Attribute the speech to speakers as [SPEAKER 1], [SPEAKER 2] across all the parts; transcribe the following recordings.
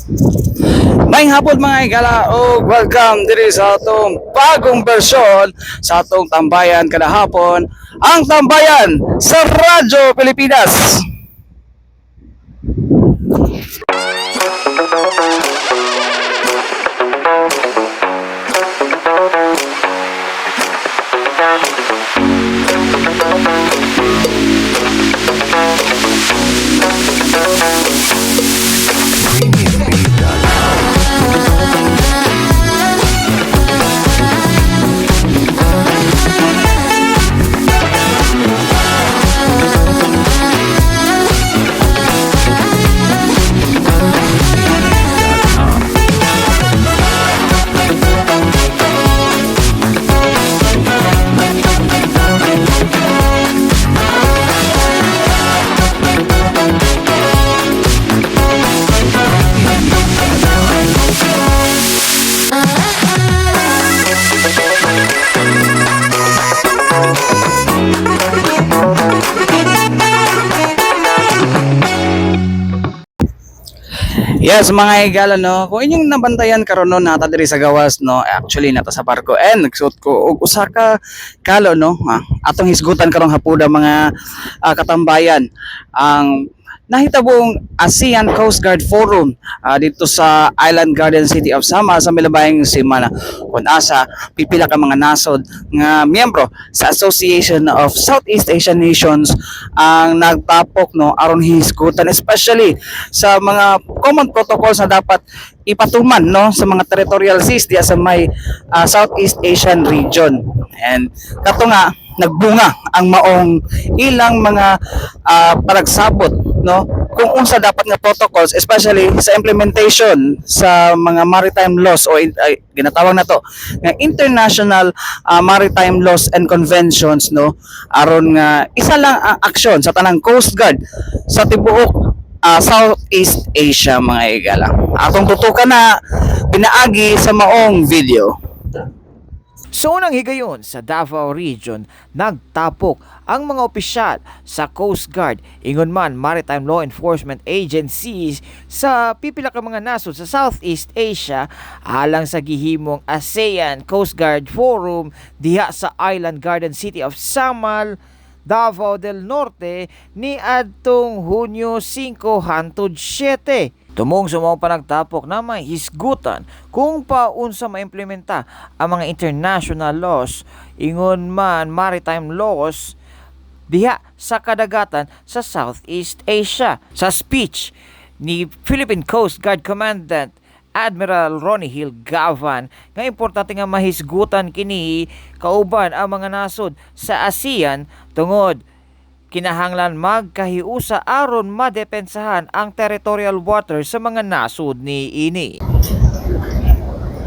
[SPEAKER 1] Maayong hapon mga igala o welcome diri sa atong bagong bersyon sa atong tambayan kada hapon, ang tambayan sa Radyo Pilipinas. Yes mga igala no, kung inyong nabantayan karon no nata diri sa gawas no, actually nata sa barko and nagsuot ko og usa ka kalo no, atong hisgutan karong hapuda mga katambayan ang nahitabong ASEAN Coast Guard Forum dito sa Island Garden City of Samar sa milabayng semana kun asa pipila ka mga nasod nga miyembro sa Association of Southeast Asian Nations ang nagtapok no aron hisgutan especially sa mga common protocols na dapat ipatuman no sa mga territorial seas diya sa may Southeast Asian region. And kato nga nagbunga ang maong ilang mga panagsabot no kung unsa dapat nga protocols especially sa implementation sa mga maritime laws o ginatawag na to nga international maritime laws and conventions no aron nga isa lang ang aksyon sa tanang Coast Guard sa tibuok Southeast Asia mga igala. Atong tutukan na pinaagi sa maong video.
[SPEAKER 2] So unang higayon sa Davao Region, nagtapok ang mga opisyal sa Coast Guard, ingon man Maritime Law Enforcement Agencies sa pipila ka mga nasod sa Southeast Asia alang sa gihimong ASEAN Coast Guard Forum diha sa Island Garden City of Samar, Davao del Norte ni adtong Hunyo 5 hangtod 7. Tumong sa mga panagtapok na may hisgutan kung paunsa maimplementa ang mga international laws, ingon man maritime laws diha sa kadagatan sa Southeast Asia. Sa speech ni Philippine Coast Guard Commandant Admiral Ronnie Hill Gavan nga importante nga mahisgutan kini kauban ang mga nasod sa ASEAN tungod kinahanglan magkahiusa aron madepensahan ang territorial waters sa mga nasod ni ini.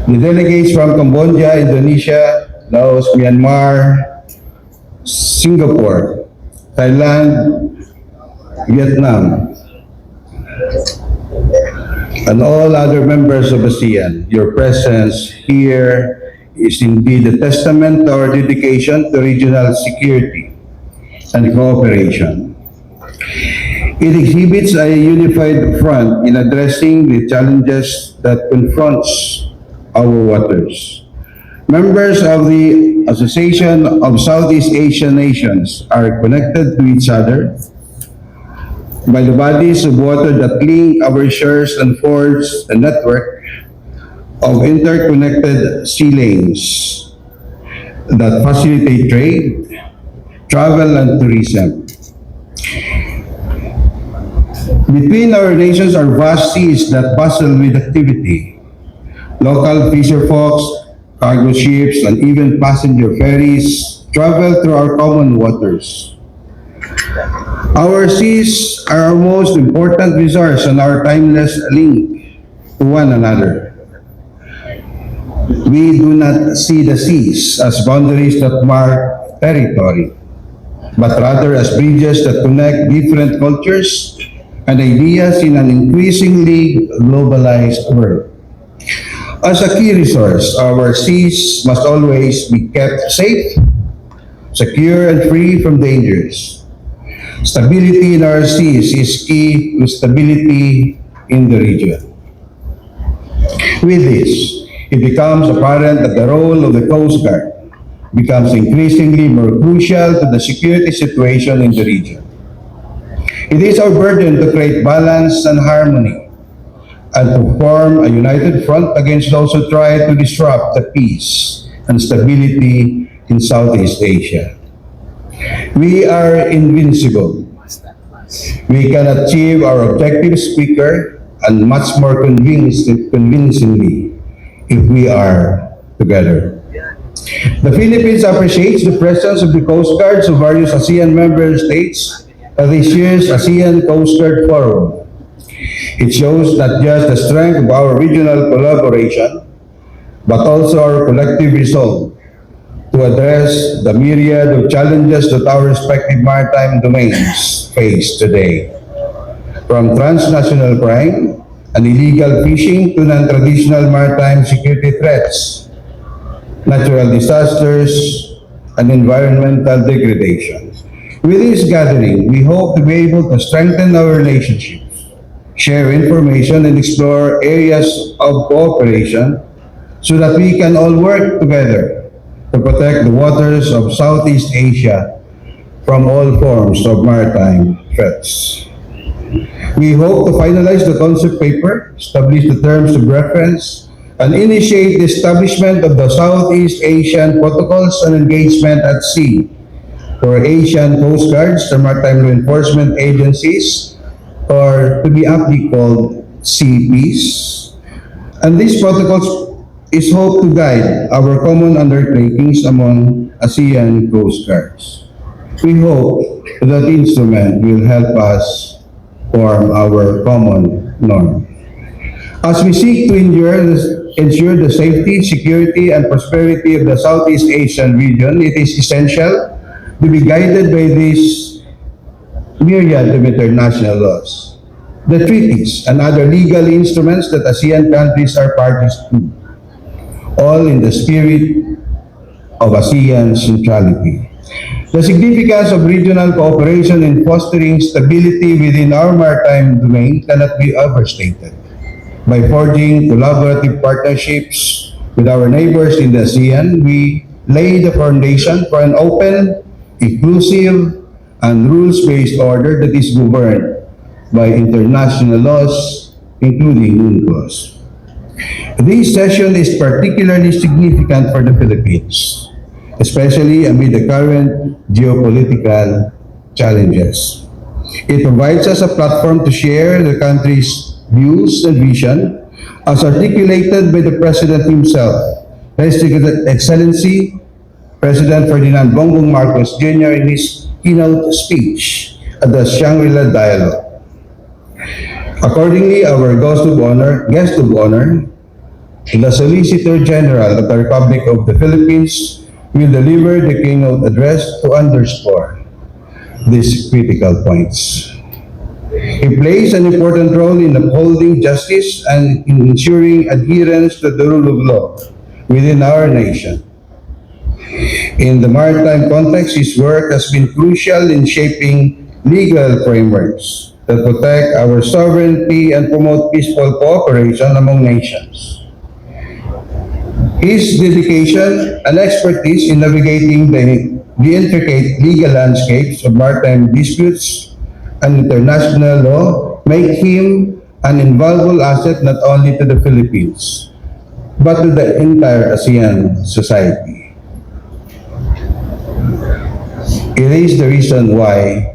[SPEAKER 3] The delegates from Cambodia, Indonesia, Laos, Myanmar, Singapore, Thailand, Vietnam, and all other members of ASEAN, your presence here is indeed a testament to our dedication to regional security and cooperation. It exhibits a unified front in addressing the challenges that confronts our waters. Members of the Association of Southeast Asian Nations are connected to each other by the bodies of water that link our shores and forge a network of interconnected sea lanes that facilitate trade, travel, and tourism. Between our nations are vast seas that bustle with activity. Local fisher folks, cargo ships, and even passenger ferries travel through our common waters. Our seas are our most important resource and our timeless link to one another. We do not see the seas as boundaries that mark territory, but rather as bridges that connect different cultures and ideas in an increasingly globalized world. As a key resource, our seas must always be kept safe, secure, and free from dangers. Stability in our seas is key to stability in the region. With this, it becomes apparent that the role of the Coast Guard becomes increasingly more crucial to the security situation in the region. It is our burden to create balance and harmony and to form a united front against those who try to disrupt the peace and stability in Southeast Asia. We are invincible. We can achieve our objectives quicker and much more convincingly if we are together. The Philippines appreciates the presence of the Coast Guards of various ASEAN member states at this year's ASEAN Coast Guard Forum. It shows not just the strength of our regional collaboration, but also our collective resolve to address the myriad of challenges that our respective maritime domains face today. From transnational crime and illegal fishing to non-traditional maritime security threats, natural disasters, and environmental degradation. With this gathering, we hope to be able to strengthen our relationships, share information, and explore areas of cooperation so that we can all work together to protect the waters of Southeast Asia from all forms of maritime threats. We hope to finalize the concept paper, establish the terms of reference, and initiate the establishment of the Southeast Asian Protocols on Engagement at Sea for Asian Coast Guards and Maritime Law Enforcement Agencies, or to be aptly called CPs. And these protocols is hoped to guide our common undertakings among ASEAN Coast Guards. We hope that instrument will help us form our common norm. As we seek to ensure the safety, security, and prosperity of the Southeast Asian region, it is essential to be guided by these myriad of international laws, the treaties, and other legal instruments that ASEAN countries are parties to, all in the spirit of ASEAN centrality. The significance of regional cooperation in fostering stability within our maritime domain cannot be overstated. By forging collaborative partnerships with our neighbors in the ASEAN, we lay the foundation for an open, inclusive, and rules-based order that is governed by international laws, including UNCLOS. This session is particularly significant for the Philippines, especially amid the current geopolitical challenges. It provides us a platform to share the country's views and vision as articulated by the President himself, His Excellency President Ferdinand Bongbong Marcos Jr. in his keynote speech at the Shangri-La Dialogue. Accordingly, our guest of honor, the Solicitor General of the Republic of the Philippines, will deliver the keynote address to underscore these critical points. He plays an important role in upholding justice and in ensuring adherence to the rule of law within our nation. In the maritime context, his work has been crucial in shaping legal frameworks that protect our sovereignty and promote peaceful cooperation among nations. His dedication and expertise in navigating the intricate legal landscapes of maritime disputes and international law make him an invaluable asset not only to the Philippines, but to the entire ASEAN society. It is the reason why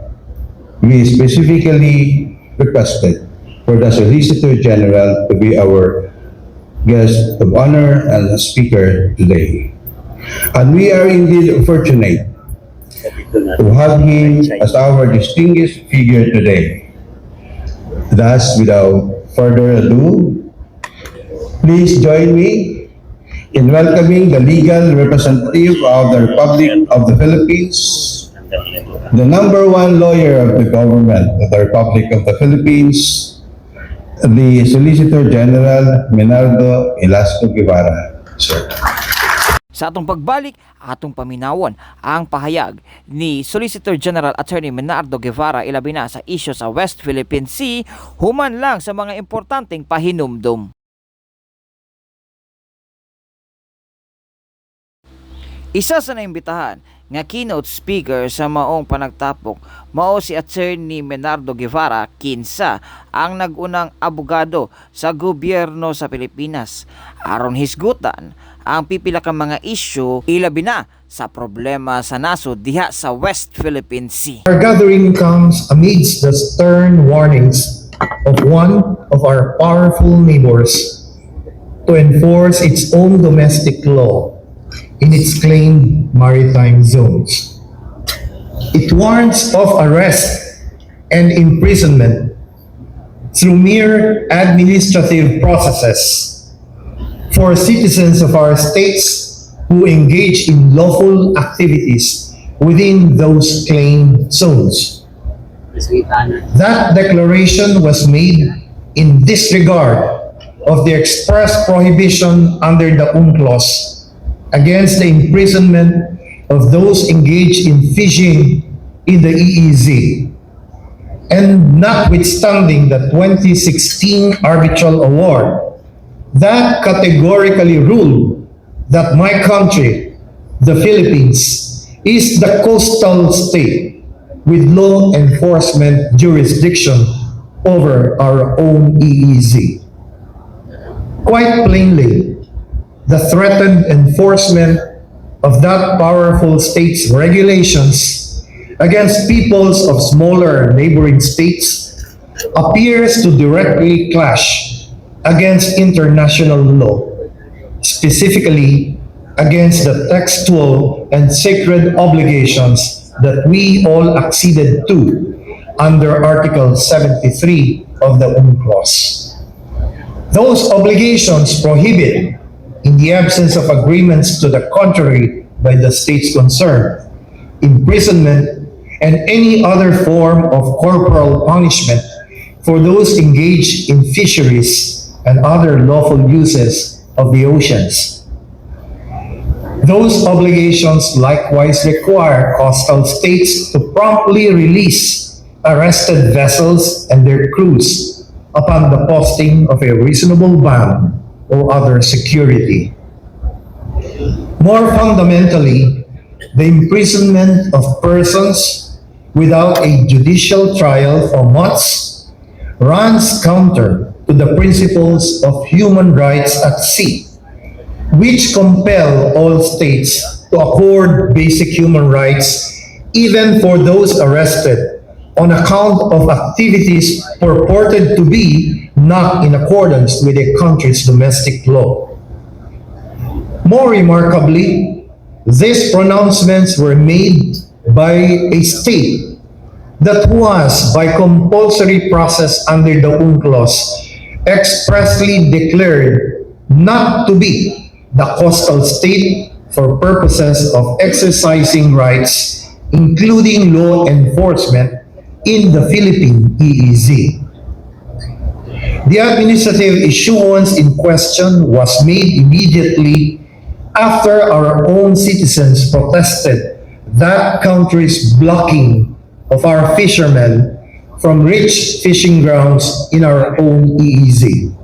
[SPEAKER 3] we specifically requested for the Solicitor General to be our guest of honor and speaker today. And we are indeed fortunate to have him as our distinguished figure today. Thus, without further ado, please join me in welcoming the legal representative of the Republic of the Philippines, the number one lawyer of the government of the Republic of the Philippines, the Solicitor General Menardo Ilasco Guevara. Sir.
[SPEAKER 2] Sa atong pagbalik, atong paminawon ang pahayag ni Solicitor General Attorney Menardo Guevara ilabi na sa isyu sa West Philippine Sea human lang sa mga importanteng pahinumdom. Isa sa naimbitahan nga keynote speaker sa maong panagtapok mao si Attorney Menardo Guevara kinsa ang nagunang abogado sa gobyerno sa Pilipinas aron hisgutan ang pipila ka mga isyu ilabi na sa problema sa nasod diha sa West Philippine Sea.
[SPEAKER 4] Our gathering comes amidst the stern warnings of one of our powerful neighbors to enforce its own domestic law in its claimed maritime zones. It warns of arrest and imprisonment through mere administrative processes for citizens of our states who engage in lawful activities within those claimed zones. That declaration was made in disregard of the express prohibition under the UNCLOS against the imprisonment of those engaged in fishing in the EEZ. And notwithstanding the 2016 arbitral award, that categorically ruled that my country, the Philippines, is the coastal state with law enforcement jurisdiction over our own EEZ. Quite plainly, the threatened enforcement of that powerful state's regulations against peoples of smaller neighboring states appears to directly clash against international law, specifically against the textual and sacred obligations that we all acceded to under Article 73 of the UNCLOS. Those obligations prohibit, in the absence of agreements to the contrary by the states concerned, imprisonment and any other form of corporal punishment for those engaged in fisheries and other lawful uses of the oceans. Those obligations likewise require coastal states to promptly release arrested vessels and their crews upon the posting of a reasonable bond or other security. More fundamentally, the imprisonment of persons without a judicial trial for months runs counter to the principles of human rights at sea, which compel all states to accord basic human rights even for those arrested on account of activities purported to be not in accordance with a country's domestic law. More remarkably, these pronouncements were made by a state that was, by compulsory process under the UNCLOS, expressly declared not to be the coastal state for purposes of exercising rights, including law enforcement in the Philippine EEZ. The administrative issuance in question was made immediately after our own citizens protested that country's blocking of our fishermen from rich fishing grounds in our own EEZ.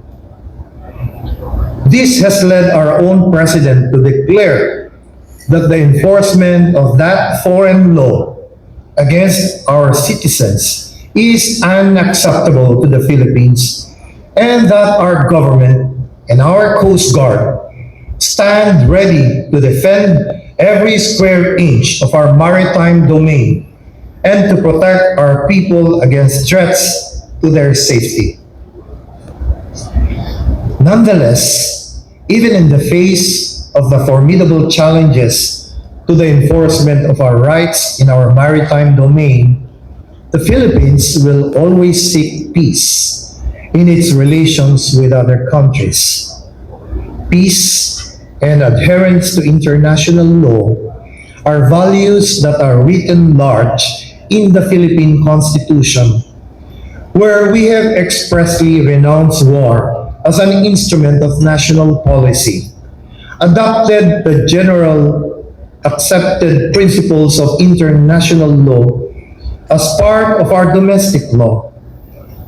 [SPEAKER 4] This has led our own president to declare that the enforcement of that foreign law against our citizens is unacceptable to the Philippines, and that our government and our Coast Guard stand ready to defend every square inch of our maritime domain and to protect our people against threats to their safety. Nonetheless, even in the face of the formidable challenges to the enforcement of our rights in our maritime domain, the Philippines will always seek peace in its relations with other countries. Peace and adherence to international law are values that are written large in the Philippine Constitution, where we have expressly renounced war as an instrument of national policy, adopted the general accepted principles of international law as part of our domestic law,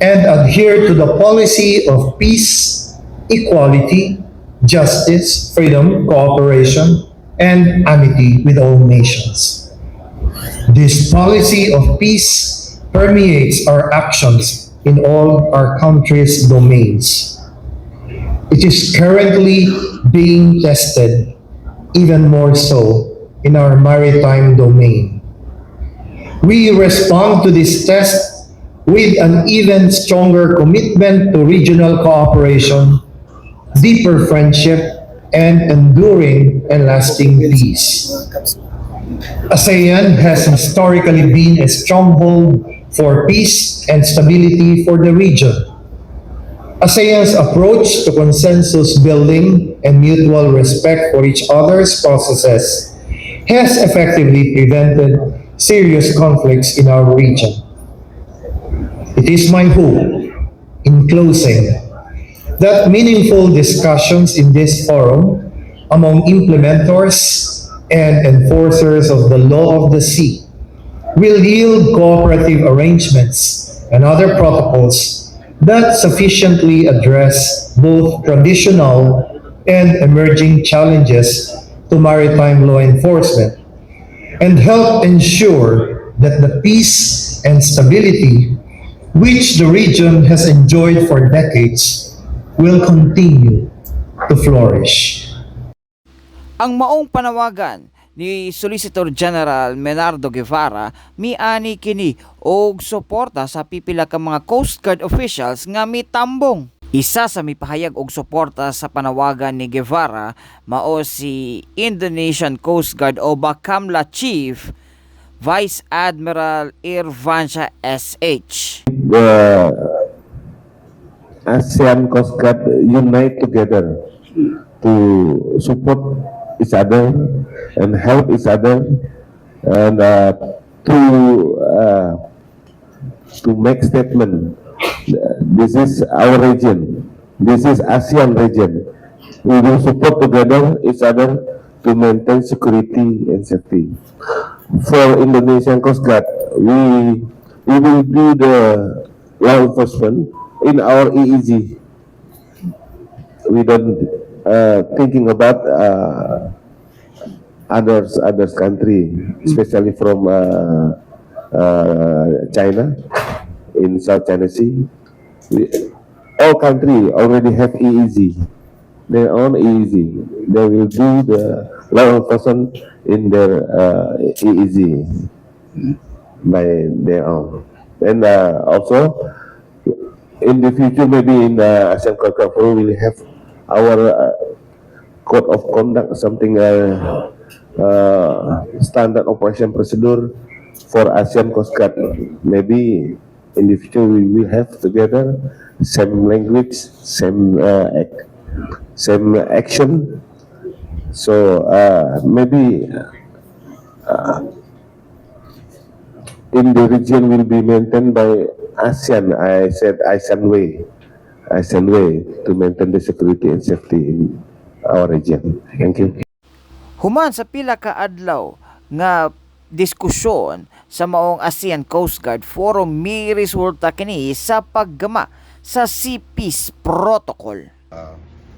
[SPEAKER 4] and adhere to the policy of peace, equality, justice, freedom, cooperation, and amity with all nations. This policy of peace permeates our actions in all our country's domains. It is currently being tested even more so in our maritime domain. We respond to this test with an even stronger commitment to regional cooperation, deeper friendship, and enduring and lasting peace. ASEAN has historically been a stronghold for peace and stability for the region. ASEAN's approach to consensus building and mutual respect for each other's processes has effectively prevented serious conflicts in our region. It is my hope, in closing, that meaningful discussions in this forum among implementers and enforcers of the law of the sea will yield cooperative arrangements and other protocols that sufficiently address both traditional and emerging challenges to maritime law enforcement and help ensure that the peace and stability which the region has enjoyed for decades will continue to flourish.
[SPEAKER 2] Ang maong panawagan ni Solicitor General Menardo Guevara miani kini og suporta sa pipila ka mga Coast Guard officials nga mitambong. Isa sa mipahayag og suporta sa panawagan ni Guevara mao si Indonesian Coast Guard o Bakamla Chief Vice Admiral Irvansyah SH.
[SPEAKER 5] The ASEAN Coast Guard unite together to support each other and help each other and to make statement. This is our region. This is ASEAN region. We will support together each other to maintain security and safety. For Indonesian Coast Guard, we will do the law enforcement in our EEZ. We don't thinking about others country, especially from China in South China Sea. All country already have EEZ, their own EEZ. They will do the law enforcement in their EEZ by their own. And also, in the future, maybe in the ASEAN Code of Law, we will have our code of conduct, something standard operation procedure for ASEAN Coast Guard. Maybe in the future we will have together same language, same action. So maybe in the region will be maintained by ASEAN. I said ASEAN way to maintain the security and safety in our region. Thank you.
[SPEAKER 2] Human sa pila ka adlaw nga diskusyon sa maong ASEAN Coast Guard Forum mi resulta kini sa paggama sa Sea Peace Protocol.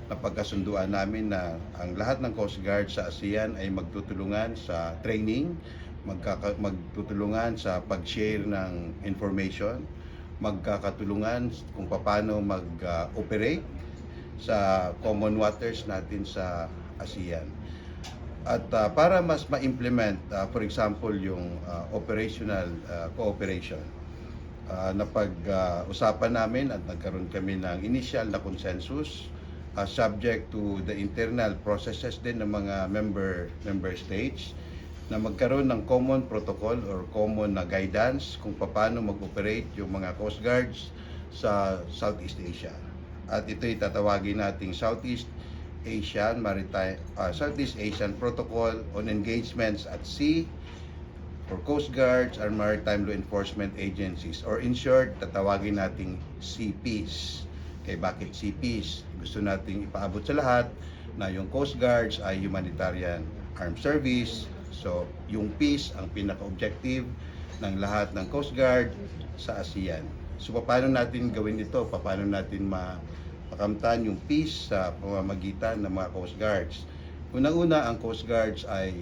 [SPEAKER 6] Napagkasunduan namin na ang lahat ng Coast Guard sa ASEAN ay magtutulungan sa training, magtutulungan sa pag-share ng information, magkakatulungan kung paano mag-operate sa common waters natin sa ASEAN. At para mas ma-implement, for example, yung operational cooperation, napag-usapan namin at nagkaroon kami ng initial na consensus subject to the internal processes din ng mga member states na magkaroon ng common protocol or common na guidance kung paano mag-operate yung mga Coast Guards sa Southeast Asia. At ito'y tatawagin nating Southeast Asian Protocol on Engagements at Sea for Coast Guards and Maritime Law Enforcement Agencies, or in short, tatawagin nating CPEACE. Okay, bakit CPEACE? Gusto nating ipaabot sa lahat na yung Coast Guards ay humanitarian armed service. So, yung peace ang pinaka-objective ng lahat ng Coast Guard sa ASEAN. So, paano natin gawin ito? Paano natin makamtan yung peace sa pamamagitan ng mga Coast Guards? Unang-una, ang Coast Guards ay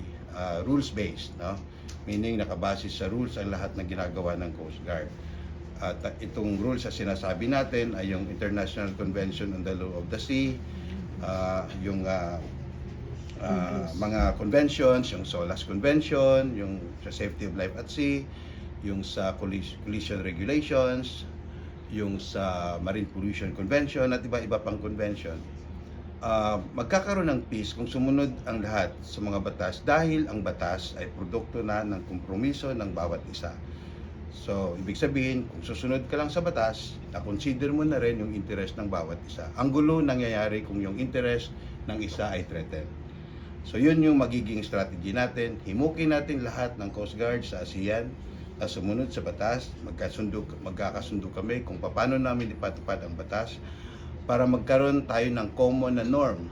[SPEAKER 6] rules-based, no? Meaning nakabase sa rules ang lahat ng ginagawa ng Coast Guard. At itong rules na sinasabi natin ay yung International Convention on the Law of the Sea, yung mga conventions, yung SOLAS Convention, yung sa Safety of Life at Sea, yung sa Collision Regulations, yung sa Marine Pollution Convention at iba-iba pang convention. Magkakaroon ng peace kung sumunod ang lahat sa mga batas dahil ang batas ay produkto na ng kompromiso ng bawat isa. So, ibig sabihin, kung susunod ka lang sa batas, na-consider mo na rin yung interest ng bawat isa. Ang gulo nangyayari kung yung interest ng isa ay threatened. So, yun yung magiging strategy natin. Himukin natin lahat ng Coast Guard sa ASEAN na sumunod sa batas. Magkakasundo kami kung paano namin ipatupad ang batas para magkaroon tayo ng common na norm,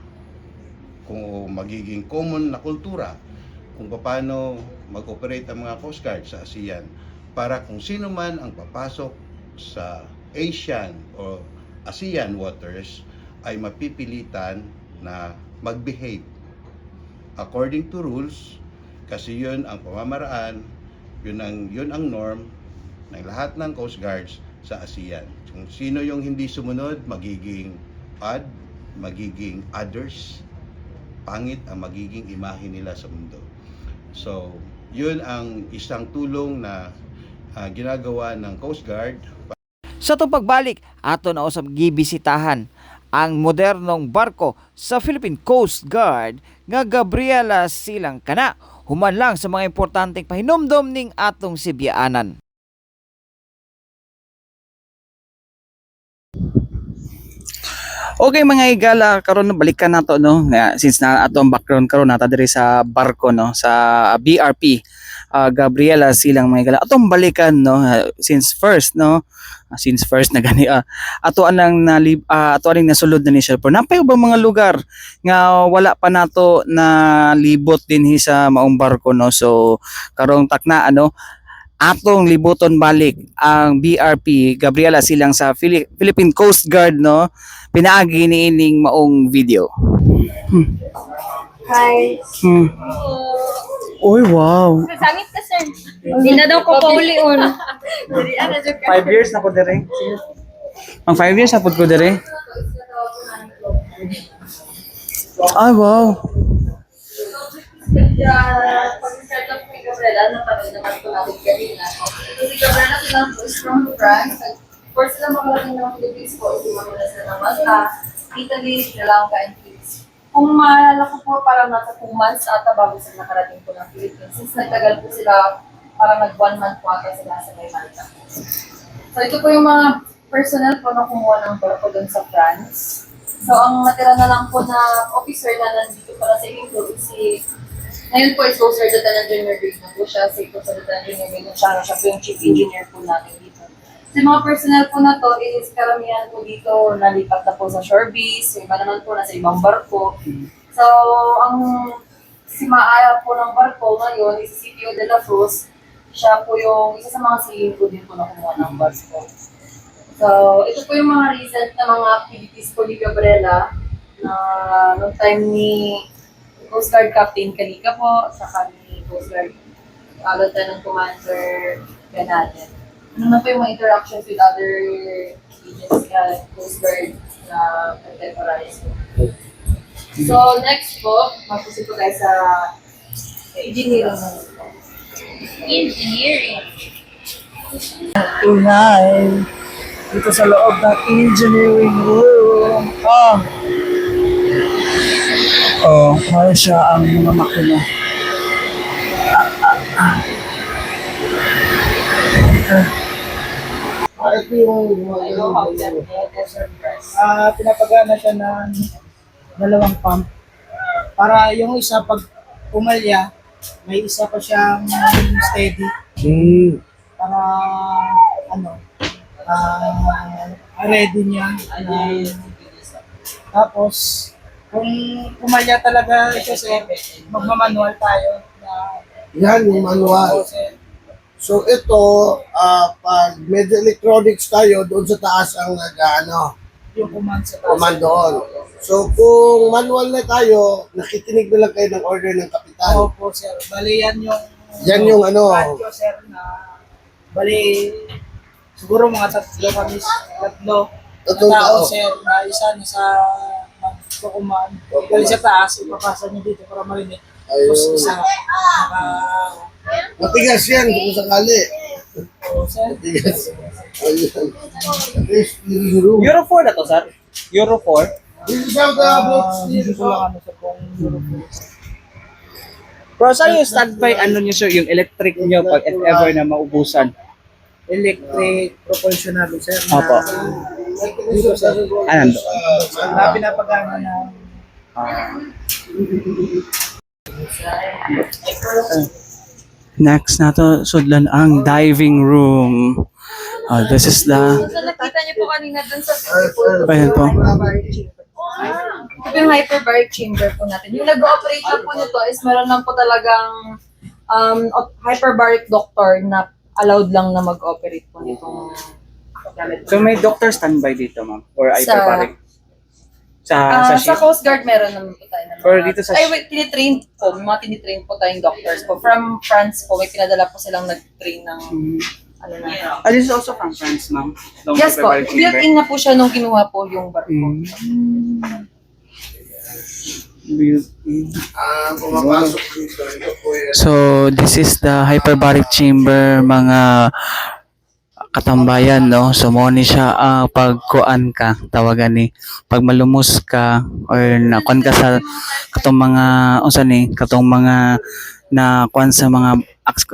[SPEAKER 6] kung magiging common na kultura, kung paano mag-operate ang mga Coast Guard sa ASEAN, para kung sino man ang papasok sa Asian o ASEAN waters ay mapipilitan na mag-behave according to rules, kasi yun ang pamamaraan, yun ang norm ng lahat ng Coast Guards sa ASEAN. Kung sino yung hindi sumunod, magiging odd, magiging others, pangit ang magiging imahe nila sa mundo. So, yun ang isang tulong na ginagawa ng Coast Guard.
[SPEAKER 2] Sa itong pagbalik, ato na usab gibisitahan ang modernong barko sa Philippine Coast Guard nga Gabriela Silang kana, human lang sa mga importanteng pahinumdom ning atong Sibyaanan.
[SPEAKER 1] Okay mga higala, karon balikan nato no, since na atong background karon nata diri sa barko no, sa BRP Gabriela Silang mga higala. Atong balikan no, since first na gani ato anang ato aning nasulod na ni Shelper. Napay ubang mga lugar nga wala pa nato na libot dinhi sa maong barko no. So karong takna ano, atong libuton balik ang BRP Gabriela Silang sa Philippine Coast Guard no, pinaagi niining maong video.
[SPEAKER 7] Hi.
[SPEAKER 1] Oy, wow.
[SPEAKER 7] Sangit ka, sir. Hindi na daw ko paulion.
[SPEAKER 1] 5 years na ko dire. Ang 5 years na po ko dire. Ay, wow.
[SPEAKER 7] Pag-start up ni Gabriela, napanood naman ko natin kanina. Si Gabriela silang from France. For sila makalating ng Philippines po, hindi mo sila ng Malta, Italy, Sri Lanka, and Greece. Kung maalala ko po, parang nasa 2 months ata bago sila nakarating po ng Philippines. Since nagtagal po sila, parang nag 1 month po ata sila sa may Malta. So ito po yung mga personnel po na kumuha ng barko dun sa France. So ang natira na lang po na officer na nandito para sa Inglo is si, ngayon po is Coast Guard Lieutenant Junior Grade na po siya, si Coast Guard Lieutenant Junior Grade na siya po yung chief engineer po natin dito. So yung mga personnel po na to is karamihan po dito nalipat na po sa shore base, yung iba naman po nasa ibang barko. So ang si maaya po ng barko ngayon is si CPO de la Cruz, siya po yung isa sa mga CEO po din po na kumuha ng barko. So, ito po yung mga recent na mga activities po ni Gabriela na noong time ni Coast Guard Captain Kalika po, saka ni Coast Guard Lieutenant Commander Ganalen. Ano na po yung mga interactions with other agents Coast Guard na contemporaries po. So, next po, mapusin po tayo sa engineering. Engineering.
[SPEAKER 1] Tunay. Dito sa loob ng engineering room. Mahal siya ang mga makina.
[SPEAKER 8] Ito yung pinapagana siya ng 2 pump. Para yung isa pag pumalya, may isa pa siyang steady. Para ready niya. Tapos, kung pumalya talaga ito sir, magmamanual tayo.
[SPEAKER 9] Yan yung manual. So ito, pag medyo electronics tayo, doon sa taas ang
[SPEAKER 8] yung command sa taas.
[SPEAKER 9] Command doon. So kung manual na tayo, nakikinig na lang kayo ng order ng kapitan.
[SPEAKER 8] Opo, sir. Bali,
[SPEAKER 9] Yan yung ano.
[SPEAKER 8] radyo, sir, na bali, siguro mga tatlo
[SPEAKER 9] Tatlong
[SPEAKER 8] na tao,
[SPEAKER 9] tao.
[SPEAKER 8] sir, na isa na sa magkukumaan. Bali sa taas, ipapasa niyo dito para marinig. Tapos
[SPEAKER 9] Ayun.
[SPEAKER 8] isa,
[SPEAKER 9] Matigas yan kung sakali.
[SPEAKER 8] sir.
[SPEAKER 9] Matigas. Ayun. At least, living room.
[SPEAKER 1] Euro 4 na to, sir? Euro 4?
[SPEAKER 9] This is how the box
[SPEAKER 8] Hindi ko lang ano, sir, kung
[SPEAKER 1] Bro, saan yung standby, ano nyo, sir, yung electric nyo pag if ever na maubusan?
[SPEAKER 8] electric propulsional, sir.
[SPEAKER 1] Opo.
[SPEAKER 8] Dito, sir.
[SPEAKER 1] Ano doon?
[SPEAKER 8] Na pinapagana na
[SPEAKER 1] Next na to, sudlan ang diving room. This is the...
[SPEAKER 7] So nakita niyo po kanina dun sa video po.
[SPEAKER 1] Ayan po.
[SPEAKER 7] Ito yung hyperbaric chamber po natin. Yung nag-ooperate lang po nito is meron lang po talagang hyperbaric doctor na allowed lang na mag-operate po nitong gamit.
[SPEAKER 1] So may doctor standby dito, ma'am? Or
[SPEAKER 7] Sa-
[SPEAKER 1] hyperbaric? Sa
[SPEAKER 7] Sa
[SPEAKER 1] ship?
[SPEAKER 7] Coast Guard meron naman po tayo ng
[SPEAKER 1] Or dito sa
[SPEAKER 7] ay, wait, tinitrain po. May mga tinitrain po tayong doctors po. From France po, may pinadala po silang nag-train ng ano na.
[SPEAKER 1] This is also from France, ma'am? Long
[SPEAKER 7] Yes po.
[SPEAKER 1] hyperbaric chamber?
[SPEAKER 7] Built-in na po siya nung kinuha po yung barko.
[SPEAKER 1] Built-in.
[SPEAKER 9] Pumapasok dito. Ito po yan.
[SPEAKER 1] So, this is the hyperbaric chamber, mga katambayan, no? So, mo ni siya pagkuan ka, tawagan ni. Pag malumos ka, or nakuan ka sa katong mga, unsa ni, katong mga nakuan sa mga,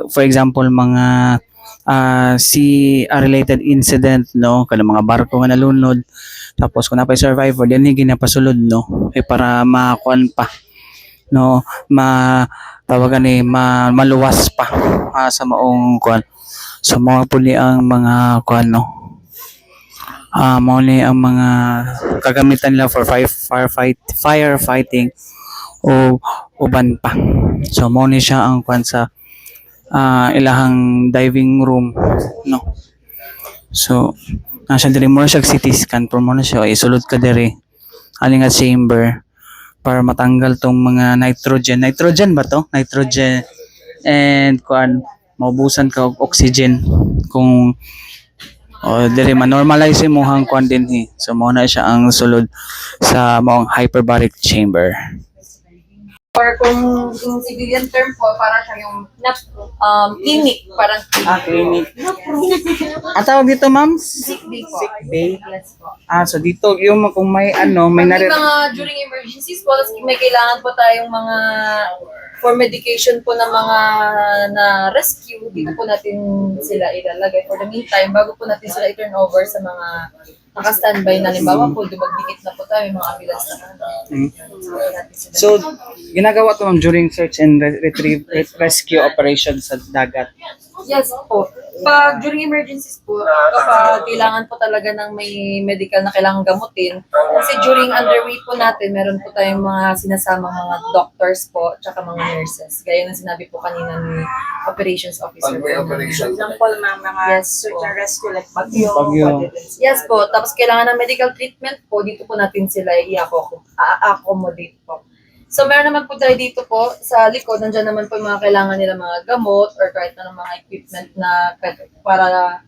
[SPEAKER 1] for example, mga sea-related incident, no? Kada mga barko nga nalunod. Tapos, kung napay survivor, din yung ginapasulod, no? Para makuan pa, no? Tawagan ni, maluwas pa sa maong kuan. So mga puli ang mga kuan, no. Mao ni ang mga kagamitan nila for firefighting o uban pa. So mao ni siya ang kuan sa ilahang diving room, no. So nasa diri mo siya CT scan pero mo na siya isulod ka diri aling nga chamber para matanggal tong mga nitrogen ba to? Nitrogen and kuan maubusan ka og oxygen kung dili ma-normalize mo hang kuan din so mo na siya ang sulod sa maong hyperbaric chamber.
[SPEAKER 7] Or kung yung civilian term po, para siya yung clinic, parang
[SPEAKER 1] Clinic. Ang tawag dito, ma'am?
[SPEAKER 7] sick bay po.
[SPEAKER 1] Sick bay.
[SPEAKER 7] Yes po.
[SPEAKER 1] So dito yung kung may may
[SPEAKER 7] May mga during emergencies po, tapos may kailangan po tayong mga for medication po ng mga na rescue, dito po natin sila ilalagay. For the meantime, bago po natin sila i-turn over sa mga naka-standby na limbawa po, dumagdikit na po tayo, may mga ambulance na
[SPEAKER 1] So, ginagawa to ma'am during search and retrieve rescue operation sa dagat.
[SPEAKER 7] Yes po. Pag during emergencies po, kapag kailangan po talaga ng may medical na kailangan gamutin, kasi during underway po natin, meron po tayong mga sinasamang mga doctors po, tsaka mga nurses. Gaya ng sinabi po kanina ni operations officer.
[SPEAKER 9] Pag may
[SPEAKER 7] po.
[SPEAKER 9] operation.
[SPEAKER 10] Example ng mga
[SPEAKER 7] Yes
[SPEAKER 10] search
[SPEAKER 7] po.
[SPEAKER 10] and rescue like bagyo.
[SPEAKER 1] Bagyo.
[SPEAKER 7] Yes po. Tapos kailangan ng medical treatment po, dito po natin sila i-accommodate po. So meron naman po tayo dito po sa likod, nandiyan naman po yung mga kailangan nila mga gamot or kahit na mga equipment na para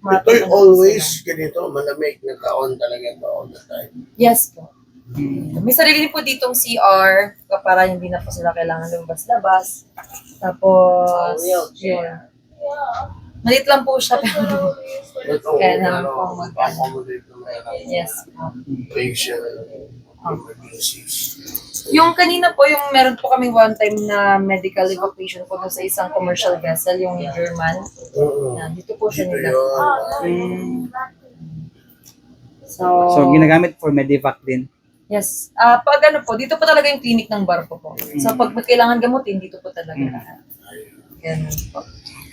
[SPEAKER 9] Ito'y always ganito, malamig, naka-on talaga ito all the time.
[SPEAKER 7] Yes po. May sarili din po ditong CR para hindi na po sila kailangan lumabas-labas. Tapos, yun. Malit lang po siya pero
[SPEAKER 9] Ito,
[SPEAKER 7] kaya naman po
[SPEAKER 9] accommodate ng mga
[SPEAKER 7] yes po.
[SPEAKER 9] patient, emergencies.
[SPEAKER 7] Yung kanina po, yung meron po kaming one time na medical evacuation po doon sa isang commercial vessel, yung German. Yan, dito po siya
[SPEAKER 9] Dito
[SPEAKER 7] nila.
[SPEAKER 9] yun.
[SPEAKER 1] So, ginagamit for medevac din.
[SPEAKER 7] Yes. Pag ano po, dito po talaga yung clinic ng barko po. So pag kailangan gamutin, dito po talaga lahat. Ganun po.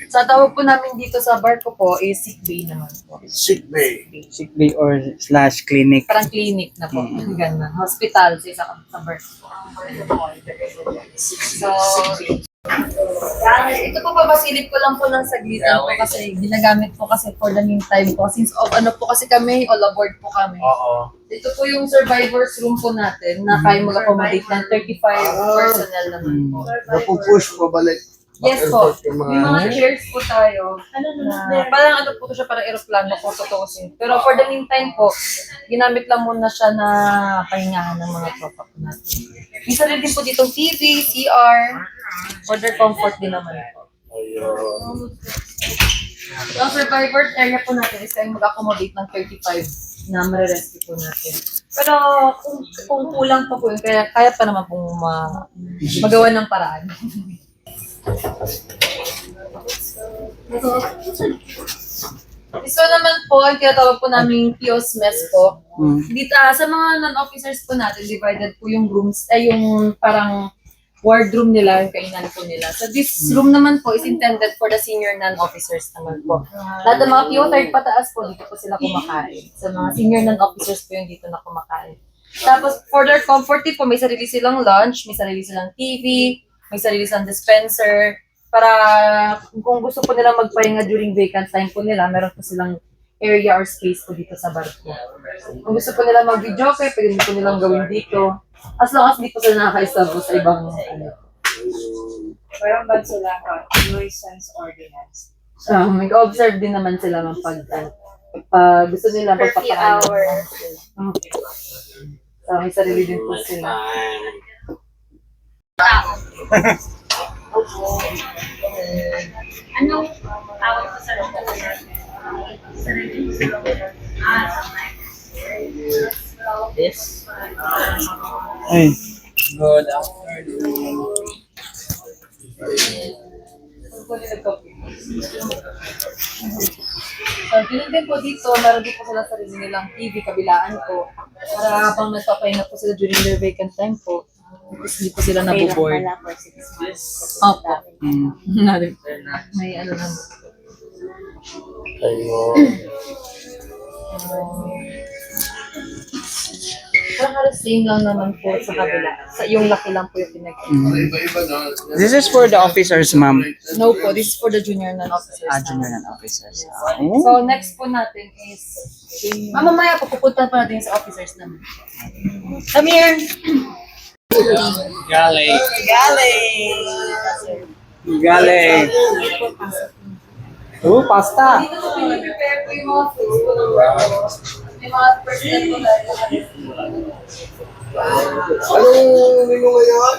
[SPEAKER 7] Sa tawag po namin dito sa barko po is sick bay naman po.
[SPEAKER 9] Sick bay.
[SPEAKER 1] Sick bay or / clinic.
[SPEAKER 7] Parang clinic na po. Ganun. Hospital sa isa sa barko po. So, Ito po papasilip ko lang po ng saglitan po kasi ginagamit po kasi for the meantime po. Since ano po kasi kami, all aboard po kami. Ito po yung survivors room po natin na kaya mag-accommodate ng 35 personnel naman po.
[SPEAKER 9] Napupush pabalik.
[SPEAKER 7] Yes po.
[SPEAKER 9] Yung
[SPEAKER 7] May mga chairs po tayo. Parang ano po to siya, parang aeroplano po totoo kasi. Pero for the meantime po, ginamit lang muna siya na pahingahan ng mga tropa po natin. Isa rin din po ditong TV, CR, for their comfort din naman po. Ang survivor area po natin is kayong mag-accommodate ng 35 na marirescue po natin. Pero kung kulang pa po yun, kaya pa naman pong magawa ng paraan. Ito naman po, ang tinatawag po namin kiosk mess po. Dito, sa mga non-officers po natin, divided po yung rooms, yung parang wardroom nila, yung kainan po nila. So this room naman po is intended for the senior non-officers naman po. Lahat ng mga PO3 pataas po, dito po sila kumakain. Sa mga senior non-officers po yung dito na kumakain. Tapos for their comfort po, may sarili silang lunch, may sarili silang TV, may sarili silang dispenser, para kung gusto po nila magpahinga during vacant time po nila, meron po silang area or space po dito sa barko. Kung gusto po nila mag-video, pwede po nilang gawin dito. As long as di po sila nakaka-istorbo sa ibang
[SPEAKER 8] Parang ba sila nuisance ordinance?
[SPEAKER 7] Mag-observe din naman sila pag gusto nila magpapakain. Okay. So, may sarili din po sila.
[SPEAKER 10] Anong tawag ko sa lugar?
[SPEAKER 1] Yes. Ay. Good afternoon.
[SPEAKER 7] So, ganun din po dito, meron din po sila sarili nilang TV, kabilaan po. Para habang nagpapahinga po sila during their vacant time po, hindi po sila naboboard. Opo. May ano naman. Parang halos same lang naman po sa kabila. Yung laki lang po yung
[SPEAKER 1] This is for the officers, ma'am.
[SPEAKER 7] No po, this is for the junior non-officers.
[SPEAKER 1] Junior and officers.
[SPEAKER 7] So, next po natin is, mamamaya po, pupunta pa natin sa officers naman. Come here!
[SPEAKER 1] Gale.
[SPEAKER 7] Gale!
[SPEAKER 1] Gale. Oh, pasta.
[SPEAKER 7] Dito po pinag-prepare po yung mga foods po ng work. May mga personnel po tayo.
[SPEAKER 9] Anong menu ngayon?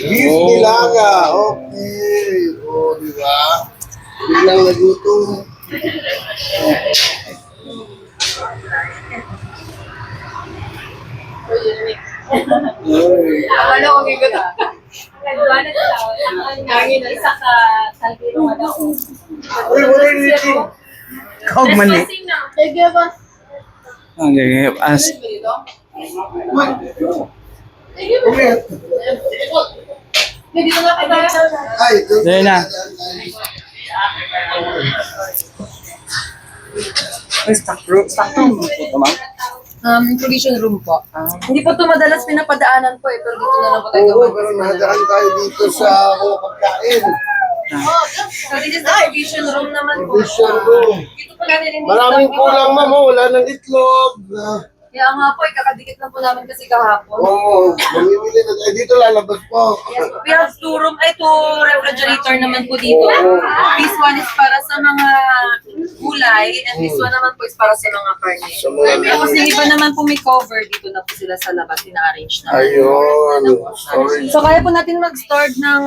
[SPEAKER 9] Beef nilaga. Okay. O, di ba? Biglang nagutom.
[SPEAKER 7] Ano, okay ko na.
[SPEAKER 10] Nagduwa na sa tawag. Ang hangin isa ka talbiro nga daw.
[SPEAKER 9] Uy, wala yung meeting.
[SPEAKER 1] Kog mani.
[SPEAKER 10] Trespassing na.
[SPEAKER 7] Sige ba?
[SPEAKER 1] Okay, as
[SPEAKER 9] Okay.
[SPEAKER 7] Dito nga kayo.
[SPEAKER 9] Ay, doon.
[SPEAKER 1] Dahil na. Stock room po, ma'am.
[SPEAKER 7] Provision room po. Hindi po ito madalas pinapadaanan po eh, pero dito na lang po tayo
[SPEAKER 9] Oo,
[SPEAKER 7] gawin.
[SPEAKER 9] pero nadaan tayo dito sa mga pagkain.
[SPEAKER 7] So this is the provision room naman po.
[SPEAKER 9] Provision room.
[SPEAKER 7] Dito po natin yung
[SPEAKER 9] Maraming kulang, ma'am. Oh, wala ng itlog.
[SPEAKER 7] Kaya nga po, kakadikit lang po namin kasi kahapon.
[SPEAKER 9] Oo, mamimili na tayo. Dito lalabas po.
[SPEAKER 7] Yes, we have two refrigerator naman po dito. This one is para sa mga gulay and this one naman po is para sa mga karne.
[SPEAKER 9] Sa mga
[SPEAKER 7] Tapos yung iba naman po may cover dito na po sila sa labas, ina-arrange na.
[SPEAKER 9] Ayun. Sorry.
[SPEAKER 7] So kaya po natin mag-store ng,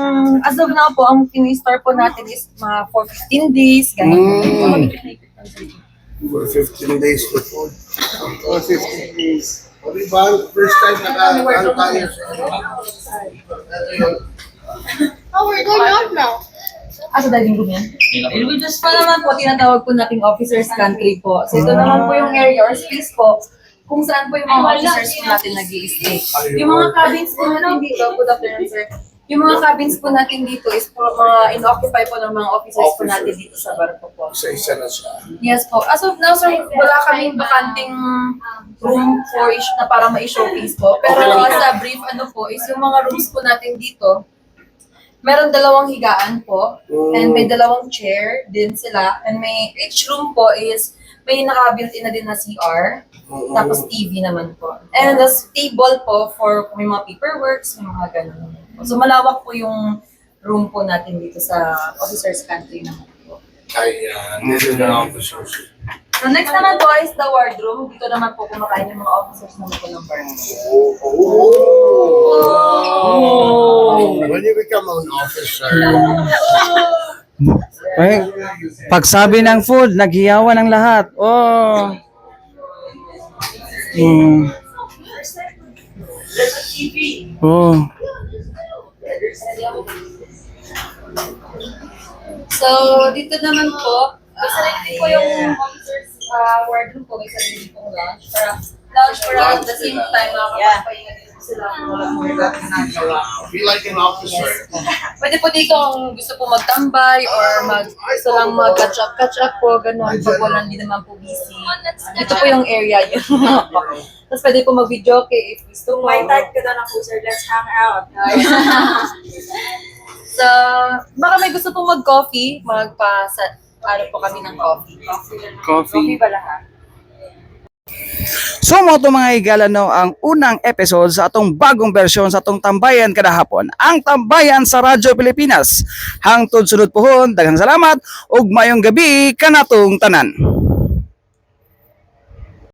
[SPEAKER 7] as of now po, ang tini-store po natin is mga for 15 days. Ganun.
[SPEAKER 9] For 15 days to food. For 15 days. O diba, first time naka-ano tayo sa
[SPEAKER 10] Oh, we're going out now.
[SPEAKER 7] Sa diving room yan? Just pa naman po, tinatawag po nating officers country po. So ito naman po yung area or space po kung saan po yung mga officers po natin nag-i-stay. Yung mga cabins po natin dito, good afternoon sir. Yung mga cabins po natin dito is po mga in-occupy po ng mga officers po natin dito sa barko po.
[SPEAKER 9] isa na siya.
[SPEAKER 7] Yes po. As of now, sir, wala kaming bakanting room for na para ma-showcase po. Pero sa brief, ano po, is yung mga rooms po natin dito, Meron dalawang higaan po, and may dalawang chair din sila, and may each room po is may naka-built-in na din na CR, tapos TV naman po. And the table po for kung may mga paperworks, may mga ganun. So malawak po yung room po natin dito sa officer's country naman po.
[SPEAKER 9] Ayan, this is the officers.
[SPEAKER 7] So next naman po is the wardroom. Dito naman po kumakain yung mga officers naman po ng bar.
[SPEAKER 9] When you become an officer,
[SPEAKER 1] Okay. Pagsabi ng food, naghiyawan ng lahat. Oh. Oh.
[SPEAKER 7] So dito naman po, isa rin din po yung officers wardroom po, may sarili pong lounge para at the same time makakapagpahinga din po sila.
[SPEAKER 9] feel like an officer.
[SPEAKER 7] Pwede po dito kung gusto po magtambay or gusto lang mag-catch up po, gano'n. Pag wala hindi naman po busy. Dito po yung area yun. Tapos pwede po mag-video if gusto mo.
[SPEAKER 10] May type ka na po, sir. Let's hang out.
[SPEAKER 7] So, baka may gusto pong mag-coffee, ano po kami ng coffee.
[SPEAKER 1] Coffee.
[SPEAKER 10] ba lahat?
[SPEAKER 1] So mo to mga higala no, ang unang episode sa atong bagong version sa atong Tambayan kada hapon. Ang Tambayan sa Radyo Pilipinas. Hangtod sunod pohon, daghang salamat ug mayong gabi kanatong tanan.